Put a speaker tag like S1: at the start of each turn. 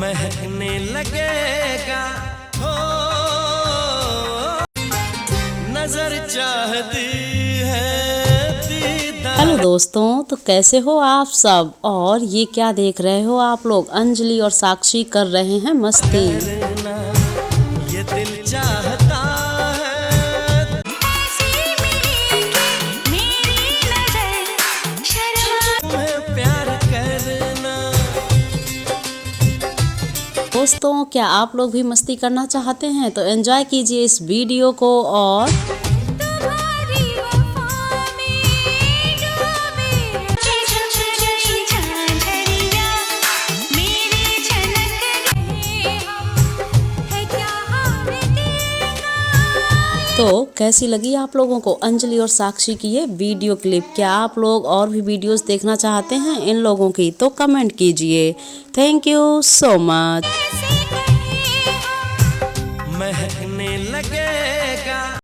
S1: महकने लगेगा हो, नजर चाहती है दीदार।
S2: हेलो दोस्तों, तो कैसे हो आप सब। और ये क्या देख रहे हो आप लोग, अंजलि और साक्षी कर रहे हैं मस्ती।
S1: करना ये दिल चाहता है, तुम्हें प्यार करना।
S2: दोस्तों, क्या आप लोग भी मस्ती करना चाहते हैं तो एंजॉय कीजिए इस वीडियो को। और तो कैसी लगी आप लोगों को अंजलि और साक्षी की ये वीडियो क्लिप। क्या आप लोग और भी वीडियोस देखना चाहते हैं इन लोगों की, तो कमेंट कीजिए। Thank you so much.
S1: महकने लगेगा।